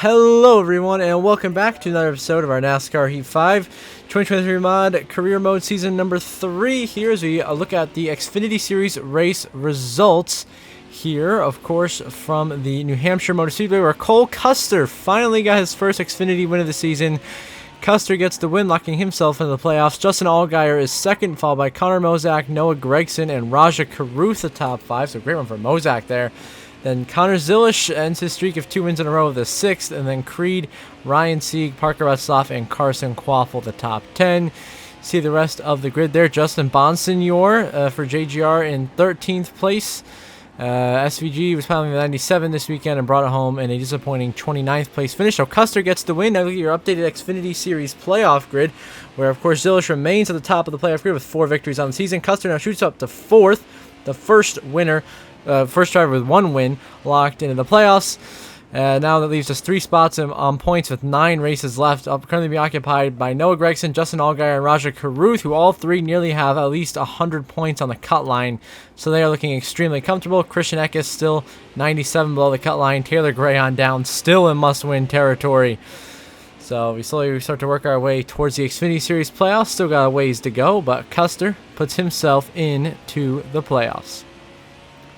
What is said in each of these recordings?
Hello everyone and welcome back to another episode of our NASCAR Heat 5 2023 mod career mode season number 3 here as we look at the Xfinity Series race results here, of course, from the New Hampshire Motor Speedway where Cole Custer finally got his first Xfinity win of the season. Custer gets the win, locking himself into the playoffs. Justin Allgaier is second, followed by Connor Mozak, Noah Gragson, and Raja Caruth, the top 5. So great one for Mozak there. Then Connor Zilisch ends his streak of 2 wins in a row with the 6th. And then Creed, Ryan Sieg, Parker Retzlaff, and Carson Quaffle, the top 10. See the rest of the grid there. Justin Bonsignor for JGR in 13th place. SVG was piling the 97 this weekend and brought it home in a disappointing 29th place finish. So Custer gets the win. Now look at your updated Xfinity Series playoff grid, where of course Zilisch remains at the top of the playoff grid with 4 victories on the season. Custer now shoots up to 4th, the first winner, first driver with 1 win locked into the playoffs. Now that leaves us 3 spots on points with 9 races left, currently being occupied by Noah Gragson, Justin Allgaier, and Raja Caruth, who all 3 nearly have at least 100 points on the cut line. So they are looking extremely comfortable. Christian Eckes still 97 below the cut line. Taylor Gray on down, still in must-win territory. So we slowly start to work our way towards the Xfinity Series playoffs. Still got a ways to go, but Custer puts himself into the playoffs.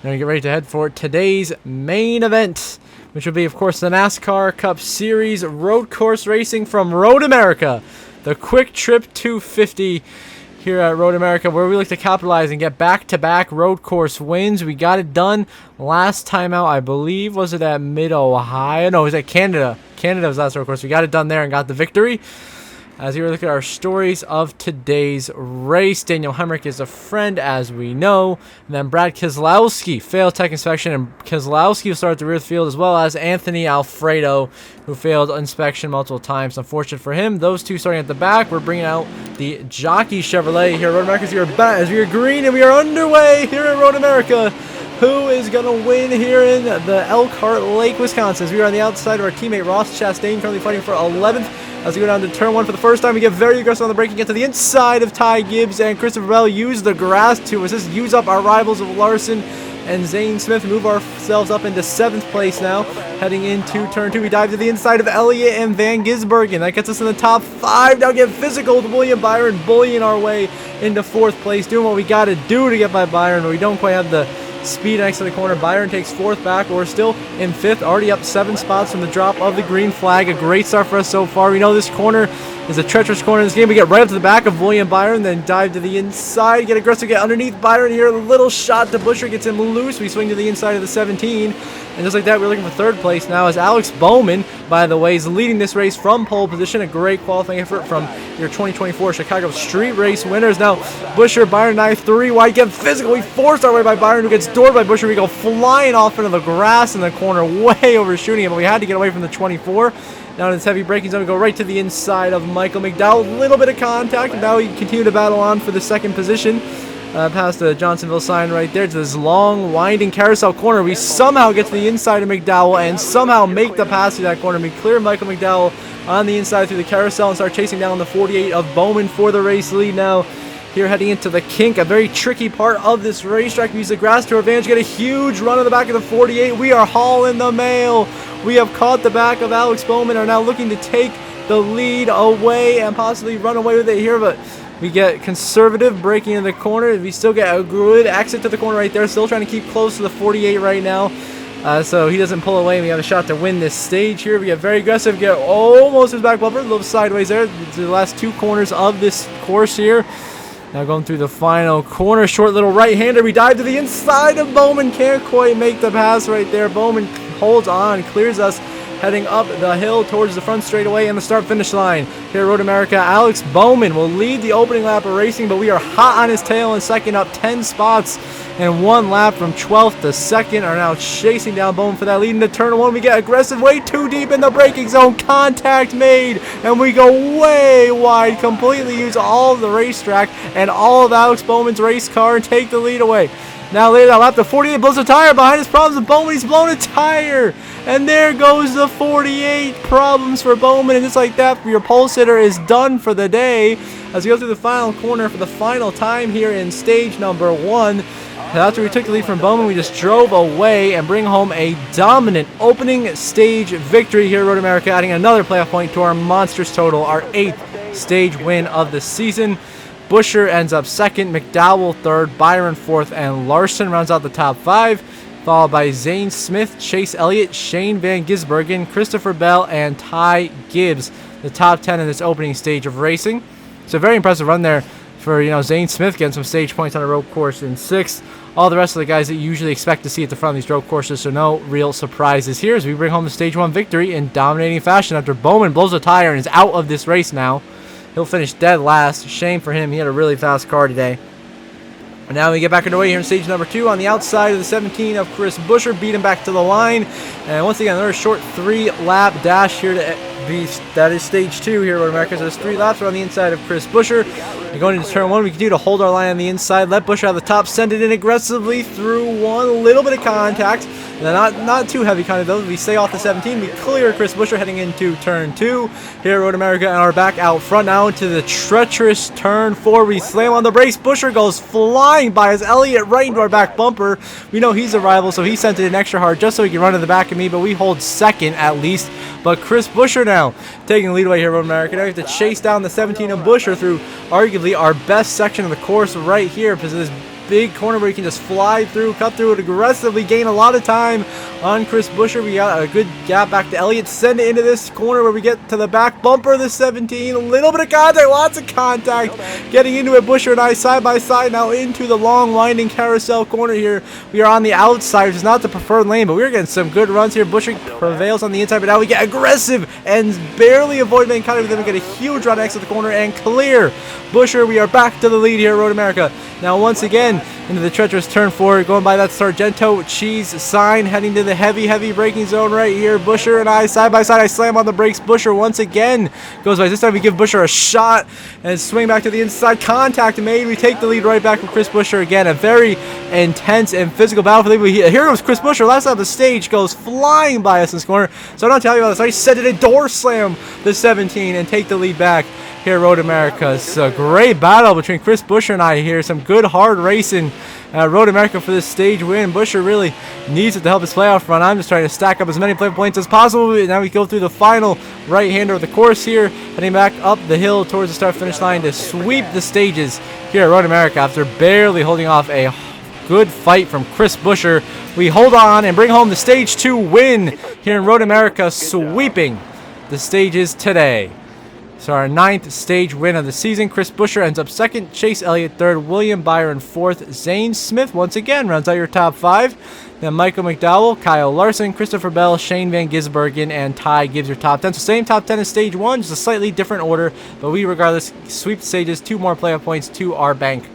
Now we get ready to head for today's main event, which will be, of course, the NASCAR Cup Series road course racing from Road America, the Quick Trip 250 here at Road America, where we look to capitalize and get back-to-back road course wins. We got it done last time out, I believe. Was it at Mid-Ohio? No, it was at Canada. Canada was last road course. We got it done there and got the victory. As we look at our stories of today's race, Daniel Hemrick is a friend, as we know. And then Brad Keselowski failed tech inspection, and Keselowski will start at the rear of the field, as well as Anthony Alfredo, who failed inspection multiple times. Unfortunate for him. Those two starting at the back. We're bringing out the Jockey Chevrolet here at Road America as we are green and we are underway here at Road America. Who is going to win here in the Elkhart Lake, Wisconsin? As we are on the outside of our teammate Ross Chastain, currently fighting for 11th. As we go down to turn 1 for the first time, we get very aggressive on the braking, get to the inside of Ty Gibbs, and Christopher Bell use the grass to assist, use up our rivals of Larson and Zane Smith, move ourselves up into 7th place now. Heading into turn 2, we dive to the inside of Elliott and Van Gisbergen. That gets us in the top 5. Now get physical with William Byron, bullying our way into 4th place, doing what we got to do to get by Byron, but we don't quite have the speed next to the corner. Byron takes 4th back. We're still in 5th, already up 7 spots from the drop of the green flag. A great start for us so far. We know this corner is a treacherous corner in this game. We get right up to the back of William Byron, then dive to the inside, get aggressive, get underneath Byron here. A little shot to Busher, gets him loose. We swing to the inside of the 17. And just like that, we're looking for 3rd place now as Alex Bowman, by the way, is leading this race from pole position. A great qualifying effort from your 2024 Chicago Street Race winners. Now, Busher, Byron and I, 3 wide, get physical. We forced our way by Byron, who gets doored by Busher. We go flying off into the grass in the corner, way overshooting it, but we had to get away from the 24. Now in this heavy braking zone, we go right to the inside of Michael McDowell. A little bit of contact, and now we continue to battle on for the 2nd position. Past the Johnsonville sign right there to this long, winding carousel corner. We somehow get to the inside of McDowell and somehow make the pass through that corner. We clear Michael McDowell on the inside through the carousel and start chasing down the 48 of Bowman for the race lead now. Here heading into the kink, a very tricky part of this racetrack. We use the grass to our advantage, get a huge run on the back of the 48. We are hauling the mail. We have caught the back of Alex Bowman, are now looking to take the lead away and possibly run away with it here, but we get conservative braking in the corner. We still get a good exit to the corner right there. Still trying to keep close to the 48 right now. So he doesn't pull away. We have a shot to win this stage here. We get very aggressive. Get almost his back bumper. A little sideways there. The last 2 corners of this course here. Now going through the final corner. Short little right-hander. We dive to the inside of Bowman. Can't quite make the pass right there. Bowman holds on. Clears us. Heading up the hill towards the front straightaway and the start-finish line. Here at Road America, Alex Bowman will lead the opening lap of racing, but we are hot on his tail in second, up 10 spots. And 1 lap from 12th to 2nd are now chasing down Bowman for that lead. Into turn 1, we get aggressive, way too deep in the braking zone. Contact made, and we go way wide, completely use all of the racetrack and all of Alex Bowman's race car and take the lead away. Now later that lap, the 48 blows a tire. Behind his problems with Bowman, he's blown a tire. And there goes the 48. Problems for Bowman. And just like that, your pole sitter is done for the day. As we go through the final corner for the final time here in stage number 1. After we took the lead from Bowman, we just drove away and bring home a dominant opening stage victory here at Road America, adding another playoff point to our monstrous total, our 8th stage win of the season. Buescher ends up 2nd, McDowell 3rd, Byron 4th, and Larson rounds out the top 5, followed by Zane Smith, Chase Elliott, Shane Van Gisbergen, Christopher Bell, and Ty Gibbs, the top 10 in this opening stage of racing. So a very impressive run there for, Zane Smith getting some stage points on a road course in 6th. All the rest of the guys that you usually expect to see at the front of these road courses, so no real surprises here as we bring home the stage 1 victory in dominating fashion after Bowman blows a tire and is out of this race now. He'll finish dead last. Shame for him. He had a really fast car today. And now we get back underway here in stage number 2 on the outside of the 17 of Chris Buescher. Beat him back to the line. And once again, another short 3-lap dash here to be. That is stage 2 here at America. So there's 3 laps on the inside of Chris Buescher. And going into turn 1, we continue to hold our line on the inside. Let Buescher out the top. Send it in aggressively through 1. A little bit of contact. Not too heavy contact though. We stay off the 17. We clear Chris Buescher heading into turn 2 here at Road America, and are back out front now into the treacherous turn 4. We slam on the brakes. Buescher goes flying by as Elliott right into our back bumper. We know he's a rival, so he sent it in extra hard just so he can run to the back of me, but we hold 2nd at least. But Chris Buescher now taking the lead away here at Road America. Now we have to chase down the 17 of Buescher through arguably our best section of the course right here, because of this big corner where you can just fly through, cut through it aggressively, gain a lot of time on Chris Buescher. We got a good gap back to Elliott, send it into this corner where we get to the back bumper of the 17. A little bit of contact, lots of contact, getting into it. Buescher and I side by side now into the long winding carousel corner here. We are on the outside, which is not the preferred lane, but we're getting some good runs here. Buescher prevails on the inside, but now we get aggressive and barely avoid main contact with them. We get a huge run exit the corner and clear. Buescher, we are back to the lead here at Road America. Now once again into the treacherous turn 4, going by that Sargento cheese sign, heading to the heavy braking zone right here. Buescher and I side by side. I slam on the brakes. Buescher once again goes by. This time we give Buescher a shot and swing back to the inside. Contact made. We take the lead right back from Chris Buescher again. A very intense and physical battle. Here goes Chris Buescher. Last time the stage goes flying by us in this corner. So I don't tell you about this. I set it a door slam the 17 and take the lead back here at Road America. It's a great battle between Chris Buescher and I here. Some good hard racing at Road America for this stage win. Buescher really needs it to help his playoff run. I'm just trying to stack up as many playoff points as possible. Now we go through the final right-hander of the course here, heading back up the hill towards the start-finish line to sweep the stages here at Road America after barely holding off a good fight from Chris Buescher. We hold on and bring home the stage 2 win here in Road America, sweeping the stages today. So our 9th stage win of the season. Chris Buescher ends up 2nd, Chase Elliott 3rd, William Byron 4th, Zane Smith once again rounds out your top 5. Then Michael McDowell, Kyle Larson, Christopher Bell, Shane Van Gisbergen, and Ty Gibbs your top 10. So same top 10 as stage 1, just a slightly different order, but we regardless sweep the stages, 2 more playoff points to our bank.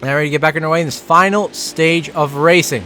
Now ready to get back underway in this final stage of racing.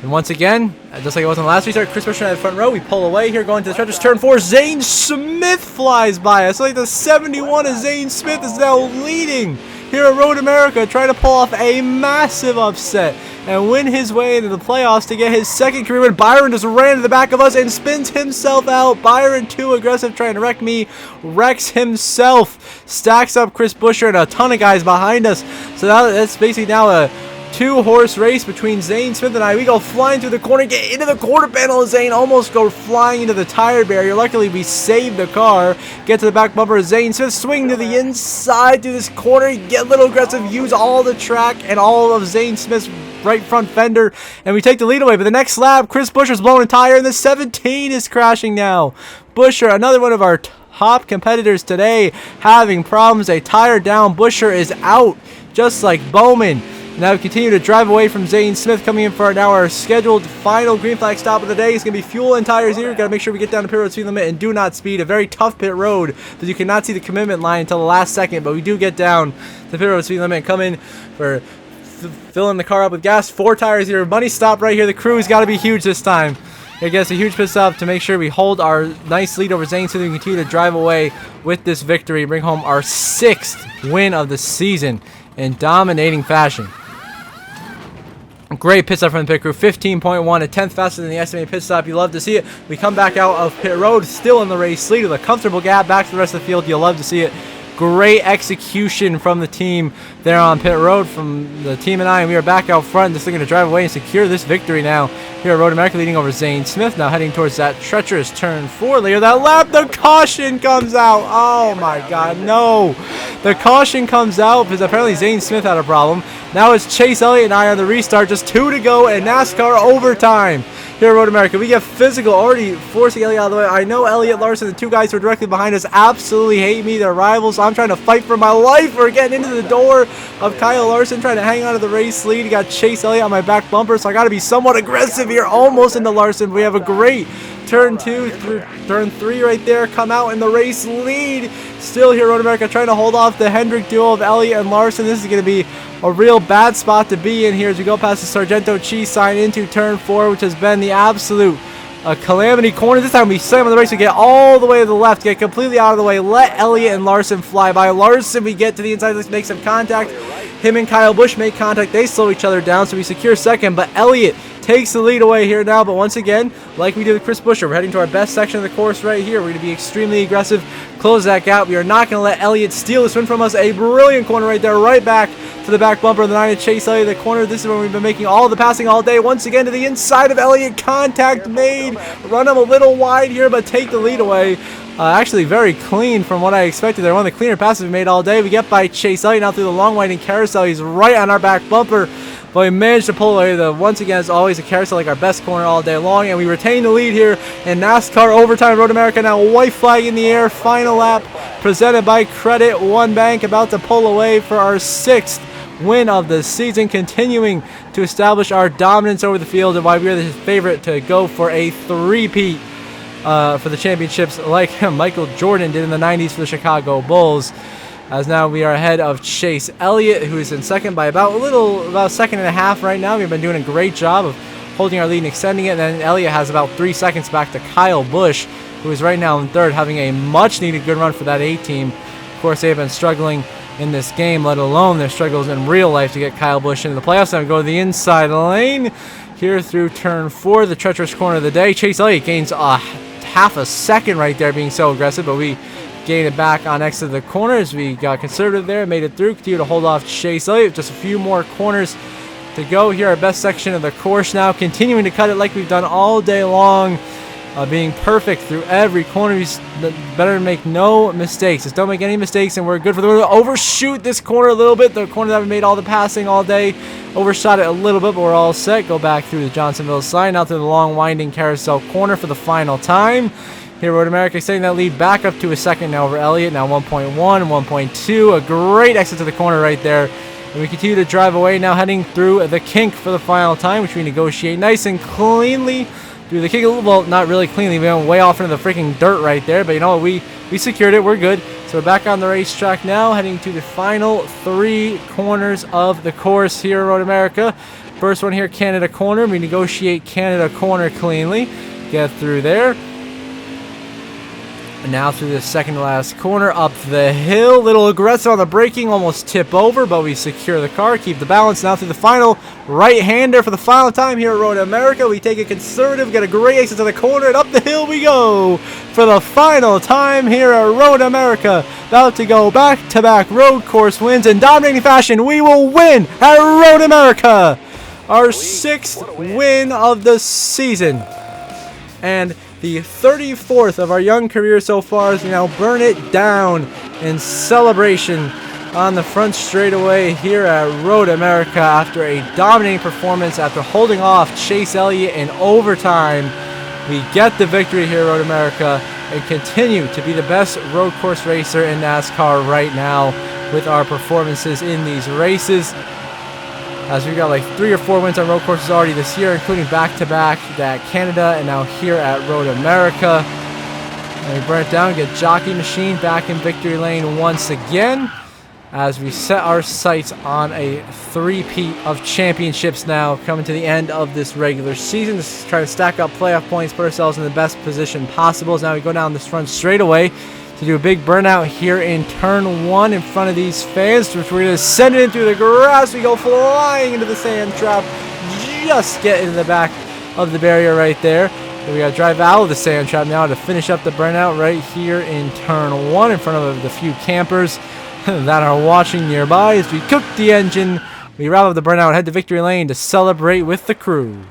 And once again, just like it was in the last restart, Chris Buescher at the front row. We pull away here, going to the treacherous turn 4. Zane Smith flies by us. Like the 71 of Zane Smith is now leading here at Road America, trying to pull off a massive upset and win his way into the playoffs to get his 2nd career win. Byron just ran to the back of us and spins himself out. Byron, too aggressive, trying to wreck me, wrecks himself, stacks up Chris Buescher and a ton of guys behind us. So now that's basically now a 2-horse race between Zane Smith and I. We go flying through the corner, get into the quarter panel of Zane, almost go flying into the tire barrier. Luckily, we saved the car. Get to the back bumper of Zane Smith, swing to the inside through this corner, get a little aggressive, use all the track and all of Zane Smith's right front fender, and we take the lead away. But the next lap, Chris Buescher's blowing a tire, and the 17 is crashing now. Buescher, another one of our top competitors today, having problems. A tire down. Buescher is out, just like Bowman. Now we continue to drive away from Zane Smith, coming in for our scheduled final green flag stop of the day. It's going to be fuel and tires here. Got to make sure we get down to pit road speed limit and do not speed. A very tough pit road that you cannot see the commitment line until the last second, but we do get down to pit road speed limit and come in for filling the car up with gas. 4 tires here. Money stop right here. The crew's got to be huge this time. I guess a huge pit stop to make sure we hold our nice lead over Zane so we can continue to drive away with this victory, bring home our 6th win of the season in dominating fashion. Great pit stop from the pit crew, 15.1, a 10th faster than the estimated pit stop. You love to see it. We come back out of pit road, still in the race lead with a comfortable gap back to the rest of the field. You'll love to see it. Great execution from the team there on pit road from the team and I, and we are back out front. Just looking to drive away and secure this victory now here at Road America, leading over Zane Smith. Now heading towards that treacherous turn 4 later. That lap, the caution comes out. Oh my God, no. The caution comes out because apparently Zane Smith had a problem. Now it's Chase Elliott and I on the restart. Just 2 to go and NASCAR overtime. Here at Road America, we get physical, already forcing Elliott out of the way. I know Elliott Larson, the 2 guys who are directly behind us, absolutely hate me. They're rivals, so I'm trying to fight for my life. We're getting into the door of Kyle Larson, trying to hang on to the race lead. You got Chase Elliott on my back bumper, so I got to be somewhat aggressive here, almost into Larson. We have a great turn 2 through turn 3 right there, come out in the race lead. Still here, Road America, trying to hold off the Hendrick duo of Elliott and Larson. This is going to be a real bad spot to be in here as we go past the Sargento Cheese sign into turn 4, which has been the absolute calamity corner. This time we slam on the race. We get all the way to the left, get completely out of the way, let Elliott and Larson fly by. Larson, we get to the inside, let's make some contact. Him and Kyle Busch make contact. They slow each other down, so we secure second, but Elliott takes the lead away here now. But once again, like we did with Chris Buescher, we're heading to our best section of the course right here. We're going to be extremely aggressive, close that gap. We are not going to let Elliott steal this win from us. A brilliant corner right there, right back to the back bumper of the 9 of Chase Elliott. The corner, this is when we've been making all the passing all day. Once again to the inside of Elliott, contact made. Run him a little wide here, but take the lead away. Actually very clean from what I expected there. One of the cleaner passes we made all day. We get by Chase Elliott now through the long winding carousel. He's right on our back bumper, but we managed to pull away. Once again, as always, a carousel like our best corner all day long, and we retain the lead here in NASCAR overtime. Road America now white flag in the air. Final lap presented by Credit One Bank, about to pull away for our 6th win of the season, continuing to establish our dominance over the field and why we are the favorite to go for a three-peat for the championships like Michael Jordan did in the 90s for the Chicago Bulls. As now we are ahead of Chase Elliott, who is in second by about a second and a half right now. We've been doing a great job of holding our lead and extending it. And then Elliott has about 3 seconds back to Kyle Busch, who is right now in third, having a much-needed good run for that A-team. Of course, they have been struggling in this game, let alone their struggles in real life to get Kyle Busch into the playoffs. Now we go to the inside lane here through turn 4, the treacherous corner of the day. Chase Elliott gains half a second right there, being so aggressive, but we gain it back on exit of the corner as we got conservative there, made it through, continue to hold off Chase Elliott. Just a few more corners to go here, our best section of the course now, continuing to cut it like we've done all day long, being perfect through every corner. We better make no mistakes. Just don't make any mistakes, and we're good for the win. Overshoot this corner a little bit, the corner that we made all the passing all day. Overshot it a little bit, but we're all set. Go back through the Johnsonville sign, out through the long winding carousel corner for the final time. Here, Road America extending that lead back up to a second now over Elliott. Now 1.1, 1.2. A great exit to the corner right there. And we continue to drive away now, heading through the kink for the final time, which we negotiate nice and cleanly through the kink. Well, not really cleanly. We went way off into the freaking dirt right there. But you know what? We secured it. We're good. So we're back on the racetrack now, heading to the final 3 corners of the course here at Road America. First one here, Canada corner. We negotiate Canada corner cleanly. Get through there. And now through the second to last corner, up the hill. Little aggressive on the braking, almost tip over, but we secure the car, keep the balance. Now through the final right-hander for the final time here at Road America. We take a conservative, get a great exit to the corner, and up the hill we go for the final time here at Road America. About to go back-to-back road course wins in dominating fashion. We will win at Road America, our 6th win of the season. And the 34th of our young career so far, as we now burn it down in celebration on the front straightaway here at Road America after a dominating performance after holding off Chase Elliott in overtime. We get the victory here at Road America and continue to be the best road course racer in NASCAR right now with our performances in these races. As we got like 3 or 4 wins on road courses already this year, including back-to-back at Canada and now here at Road America. And we burn it down, get Jockey Machine back in victory lane once again as we set our sights on a three-peat of championships now coming to the end of this regular season. Just try to stack up playoff points, put ourselves in the best position possible. As now we go down this front straightaway to do a big burnout here in turn 1 in front of these fans, which we're going to send it in through the grass. We go flying into the sand trap, just get into the back of the barrier right there. We got to drive out of the sand trap now to finish up the burnout right here in turn 1 in front of the few campers that are watching nearby as we cook the engine. We wrap up the burnout and head to victory lane to celebrate with the crew.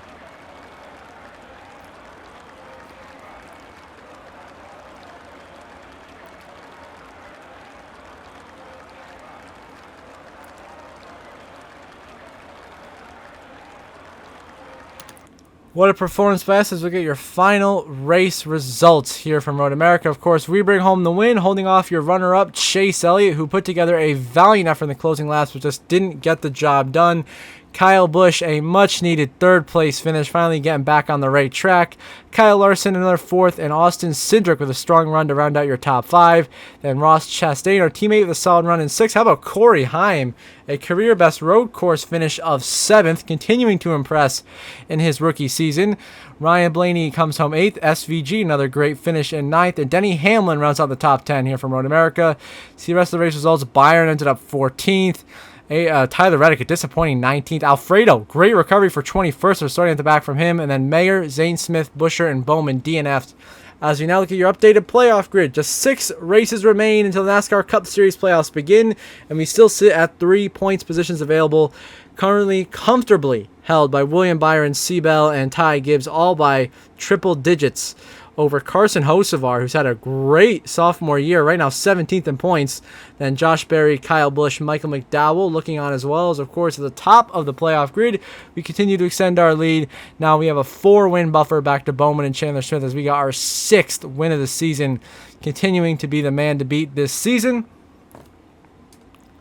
What a performance by us as we get your final race results here from Road America. Of course, we bring home the win, holding off your runner-up, Chase Elliott, who put together a valiant effort in the closing laps, but just didn't get the job done. Kyle Busch, a much-needed third-place finish, finally getting back on the right track. Kyle Larson, another 4th, and Austin Cindric with a strong run to round out your top 5. Then Ross Chastain, our teammate, with a solid run in 6th. How about Corey Heim, a career-best road course finish of 7th, continuing to impress in his rookie season. Ryan Blaney comes home 8th. SVG, another great finish in 9th. And Denny Hamlin rounds out the top 10 here from Road America. See the rest of the race results. Byron ended up 14th. Tyler Reddick, a disappointing 19th. Alfredo, great recovery for 21st. We're starting at the back from him. And then Mayer, Zane Smith, Busher, and Bowman DNF'd. As we now look at your updated playoff grid, just 6 races remain until the NASCAR Cup Series playoffs begin. And we still sit at 3 points positions available. Currently comfortably held by William Byron, Seabell, and Ty Gibbs, all by triple digits over Carson Hocevar, who's had a great sophomore year, right now 17th in points. Then Josh Berry, Kyle Busch, Michael McDowell looking on as well. As, of course, at the top of the playoff grid, we continue to extend our lead. Now we have a 4-win buffer back to Bowman and Chandler Smith as we got our 6th win of the season, continuing to be the man to beat this season.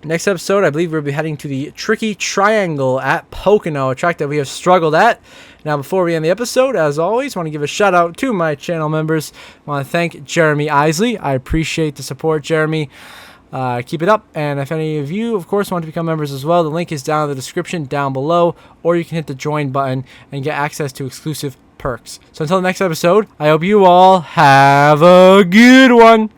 Next episode, I believe we'll be heading to the Tricky Triangle at Pocono, a track that we have struggled at. Now, before we end the episode, as always, I want to give a shout out to my channel members. I want to thank Jeremy Isley. I appreciate the support, Jeremy. Keep it up. And if any of you, of course, want to become members as well, the link is down in the description down below, or you can hit the join button and get access to exclusive perks. So until the next episode, I hope you all have a good one.